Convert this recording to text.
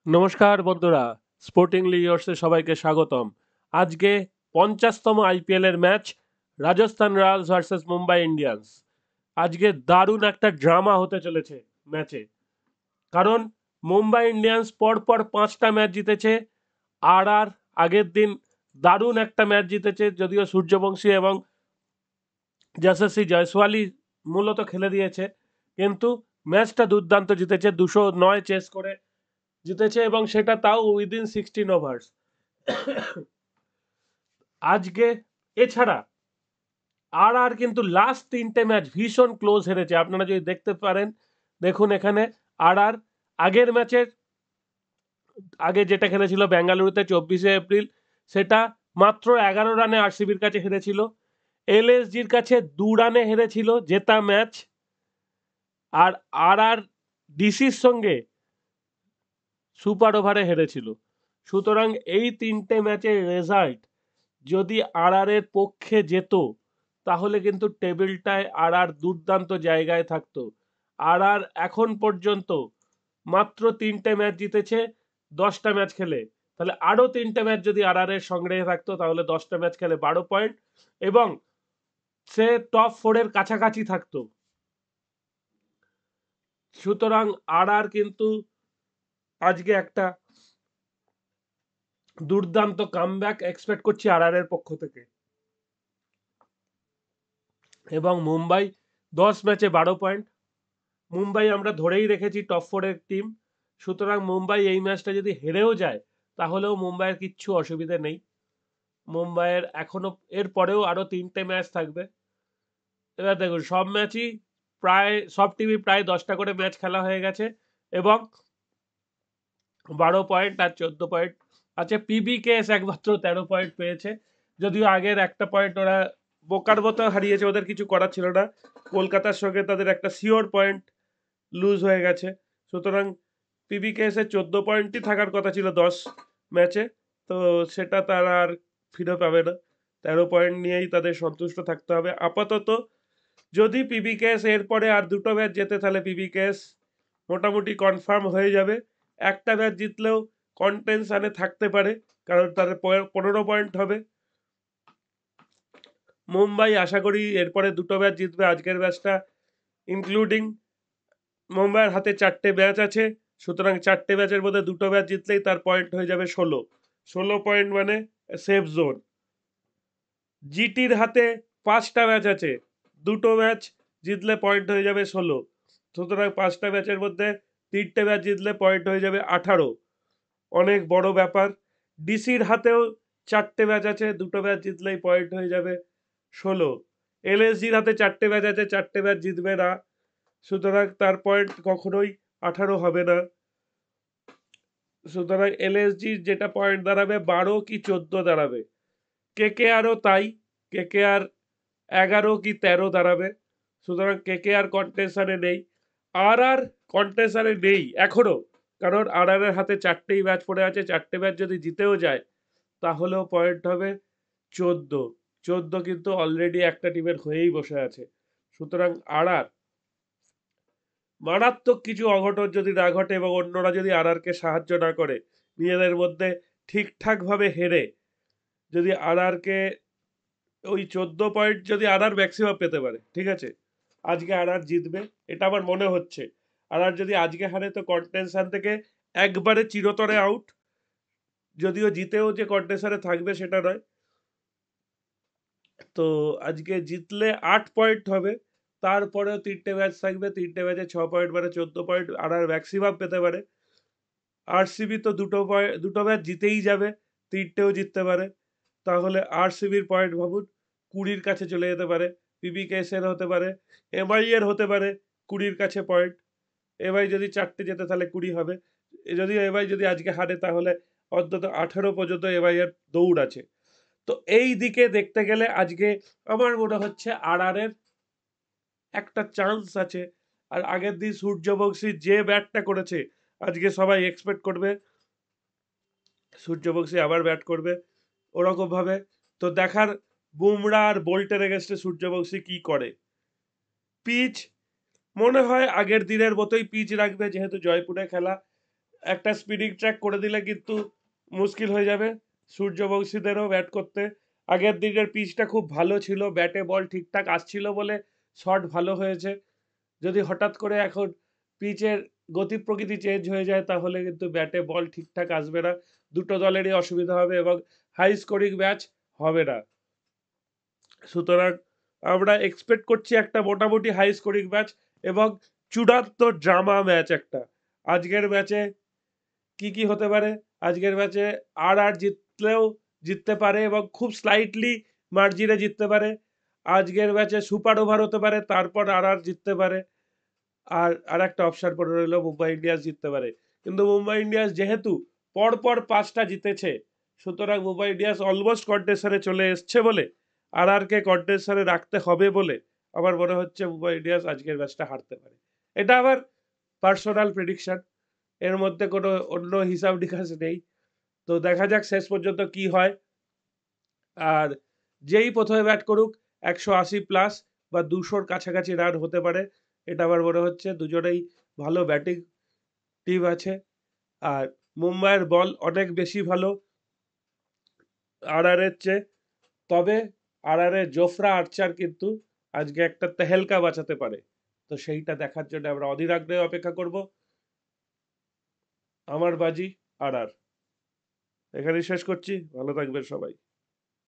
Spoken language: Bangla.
নমস্কার বন্ধুরা, স্পোর্টিং লিওর্সে সবাইকে স্বাগতম। আজকে 50তম আইপিএল এর match, Rajasthan Royals versus Mumbai Indians. আজকে দারুণ একটা ড্রামা হতে চলেছে ম্যাচে, কারণ মুম্বাই ইন্ডিয়ান্স পরপর 5টা ম্যাচ জিতেছে। আর আগের দিন দারুণ একটা ম্যাচ জিতেছে, যদিও সূর্যবংশী এবং যশস্বী জয়সওয়ালি মূলত খেলে দিয়েছে, কিন্তু ম্যাচটা দুর্দান্ত জিতেছে, 209 চেস করে জিতেছে, এবং সেটা তাও উইদিন 16 ওভার্স। আজকে এছাড়া আর কিন্তু লাস্ট 3টে ম্যাচ ভীষণ ক্লোজ হেরেছে। আপনারা যদি দেখতে পারেন, দেখুন এখানে আর আগের ম্যাচের আগে যেটা খেলেছিল বেঙ্গালুরুতে 24শে এপ্রিল, সেটা মাত্র 11 রানে আরসিবির কাছে হেরেছিল। এলএসজির কাছে 2 রানে হেরেছিল, জেতা ম্যাচ। আর ডিসির সঙ্গে সুপার ওভারে হেরেছিল। সুতরাং এই 3টে ম্যাচের রেজাল্ট যদি এর পক্ষে যেত, তাহলে কিন্তু টেবিলটায় দুর্দান্ত জায়গায় থাকতো। আর এখন পর্যন্ত মাত্র 3টে ম্যাচ জিতেছে 10টা ম্যাচ খেলে। তাহলে আরও 3টে ম্যাচ যদি এর সংগ্রহে থাকতো, তাহলে 10টা ম্যাচ খেলে 12 পয়েন্ট, এবং সে টপ 4-এর কাছাকাছি থাকতো। সুতরাং আর কিন্তু আজকে একটা দুর্দান্ত কামব্যাক এক্সপেক্ট করছি এর পক্ষ থেকে। এবং মুম্বাই 10 ম্যাচে 12 পয়েন্ট। মুম্বাই আমরা ধরেই রেখেছি টপ 4-এর টিম। সুতরাং মুম্বাই এই ম্যাচটা যদি হেরেও যায়, তাহলেও মুম্বাইয়ের কিচ্ছু অসুবিধে নেই। মুম্বাইয়ের এখনো এর পরেও আরও 3টে ম্যাচ থাকবে। এবার দেখুন, সব টিমই প্রায় 10টা করে ম্যাচ খেলা হয়ে গেছে, এবং 12 পয়েন্ট আর 14 পয়েন্ট আছে। পিবিকেএস একমাত্র 13 পয়েন্ট পেয়েছে, যদিও আগের একটা পয়েন্ট ওরা বোকার মতো হারিয়েছে, ওদের কিছু করার ছিল না। কলকাতার সঙ্গে তাদের একটা শিওর পয়েন্ট লুজ হয়ে গেছে। সুতরাং পিবিকেএস এর 14 পয়েন্টই থাকার কথা ছিল 10 ম্যাচে, তো সেটা তারা আর ফিরে পাবে না। 13 পয়েন্ট নিয়েই তাদের সন্তুষ্ট থাকতে হবে আপাতত। যদি পিবিকেএস এরপরে আর 2টো ম্যাচ জেতে, তাহলে পিবিকেএস মোটামুটি কনফার্ম হয়ে যাবে। একটা ম্যাচ জিতলেও কন্টেনশনে থাকতে পারে, কারণ তাদের 15 পয়েন্ট হবে। মুম্বাই আশা করি এরপরে 2টো ম্যাচ জিতবে, আজকের ম্যাচটা ইনক্লুডিং। মুম্বাইয়ের হাতে 4টে ম্যাচ আছে, সুতরাং 4টে ম্যাচের মধ্যে 2টো ম্যাচ জিতলেই তার পয়েন্ট হয়ে যাবে 16 পয়েন্ট, মানে সেফ জোন। জিটির হাতে 5টা ম্যাচ আছে, 2টো ম্যাচ জিতলে পয়েন্ট হয়ে যাবে 16। সুতরাং 5টা ম্যাচের মধ্যে 3টে ম্যাচ জিতলে পয়েন্ট হয়ে যাবে 18। অনেক বড় ব্যাপার। ডিসির হাতেও 4টে ম্যাচ আছে, 2টো ম্যাচ জিতলেই পয়েন্ট হয়ে যাবে 16। এলএসজির হাতে 4টে ম্যাচ আছে, 4টে ম্যাচ জিতবে না, সুতরাং তার পয়েন্ট কখনোই 18 হবে না। সুতরাং এলএসজির যেটা পয়েন্ট দাঁড়াবে 12 কি 14 দাঁড়াবে। কেকেআরও তাই, কেকেআর 11 কি 13 দাঁড়াবে। সুতরাং কেকেআর কন্টেনশনে নেই, আর কন্টেনশনে নেই এখনো, কারণ এর হাতে 4টেই ম্যাচ পড়ে আছে। 4টে ম্যাচ যদি জিতেও যায়, তাহলেও পয়েন্ট হবে 14। 14 কিন্তু অলরেডি একটা টিমের হয়েই বসে আছে। সুতরাং আর মারাত্মক কিছু অঘটন যদি না ঘটে, এবং অন্যরা যদি কে সাহায্য না করে, নিজেদের মধ্যে ঠিকঠাকভাবে হেরে, যদি কে ওই 14 পয়েন্ট যদি ম্যাক্সিমাম পেতে পারে, ঠিক আছে, আজকে জিতবে, এটা আমার মনে হচ্ছে। যদি আজকে হারে, তো কন্টেনশন থেকে একবারে চিরতরে আউট। যদিও জিতেও যে কন্টেনশনে থাকবে সেটা নয়। তো আজকে জিতলে 8 পয়েন্ট হবে, তারপরেও 3টে ম্যাচ থাকবে, 3টে ম্যাচে 6 পয়েন্ট, মানে 14 পয়েন্ট ম্যাক্সিমাম পেতে পারে। আরসিবি তো 2টো ম্যাচ জিতেই যাবে, 3টেও জিততে পারে। তাহলে আরসিবির পয়েন্ট ভাবুন, 20-র কাছে চলে যেতে পারে। পিবিকেএস এর হতে পারে, এমআই এর হতে পারে 20-র কাছে পয়েন্ট। এমআই যদি 4টে জেতে, তাহলে 20 হবে। যদিও এমআই যদি আজকে হারে, তাহলে অন্তত 18 পর্যন্ত এমআই এর দৌড় আছে। তো এই দিকে দেখতে গেলে আজকে আমার মনে হচ্ছে এর একটা চান্স আছে। আর আগের দিন সূর্যবংশী যে ব্যাটটা করেছে, আজকে সবাই এক্সপেক্ট করবে সূর্যবংশী আবার ব্যাট করবে ওরকম ভাবে। তো দেখার, বুমরা আর বোল্টের এগেস্টে সূর্যবংশী কি করে। পিচ মনে হয় আগের দিনের মতোই পিচ রাখবে, যেহেতু জয়পুরে খেলা। একটা স্পিনিং ট্র্যাক করে দিলে কিন্তু মুশকিল হয়ে যাবে সূর্যবংশীদেরও ব্যাট করতে। আগের দিনের পিচটা খুব ভালো ছিল, ব্যাটে বল ঠিকঠাক আসছিল বলে শট ভালো হয়েছে। যদি হঠাৎ করে এখন পিচের গতি প্রকৃতি চেঞ্জ হয়ে যায় তাহলে কিন্তু ব্যাটে বল ঠিকঠাক আসবে না, দুটো দলেরই অসুবিধা হবে এবং হাই স্কোরিং ম্যাচ হবে না। সুতরাং আমরা এক্সপেক্ট করছি একটা মোটামুটি হাই স্কোরিং ম্যাচ এবং চূড়ান্ত ড্রামা ম্যাচ একটা। আজকের ম্যাচে কি কি হতে পারে? আজকের ম্যাচে জিতলেও জিততে পারে এবং খুব স্লাইটলি মার্জিনে জিততে পারে। আজকের ম্যাচে সুপার ওভার হতে পারে, তারপর জিততে পারে। আর একটা অপশন পড়ে রইল মুম্বাই ইন্ডিয়ান্স জিততে পারে। কিন্তু মুম্বাই ইন্ডিয়ান্স যেহেতু পরপর 5টা জিতেছে, সুতরাং মুম্বাই ইন্ডিয়ান্স অলমোস্ট কন্টেশনে চলে এসছে বলে কে কন্টেশনে রাখতে হবে বলে আমার মনে হচ্ছে মুম্বাই ইন্ডিয়ান্স আজকের ম্যাচটা হারতে পারে। এটা আমার পার্সোনাল প্রেডিকশন, এর মধ্যে কোনো অন্য হিসাব নিকাশ নেই। তো দেখা যাক শেষ পর্যন্ত কি হয়। আর যেই প্রথমে ব্যাট করুক 180 প্লাস বা 200-র কাছাকাছি রান হতে পারে, এটা আমার মনে হচ্ছে। দুজনেই ভালো ব্যাটিং টিম আছে। আর মুম্বাইয়ের বল অনেক বেশি ভালো এর চেয়ে। তবে এর জোফরা আর্চার কিন্তু আজকে একটা তেহেলকা বাঁচাতে পারে। তো সেইটা দেখার জন্য আমরা অধীর আগ্রহে অপেক্ষা করব। আমার বাজি আর এখানেই শেষ করছি। ভালো থাকবেন সবাই।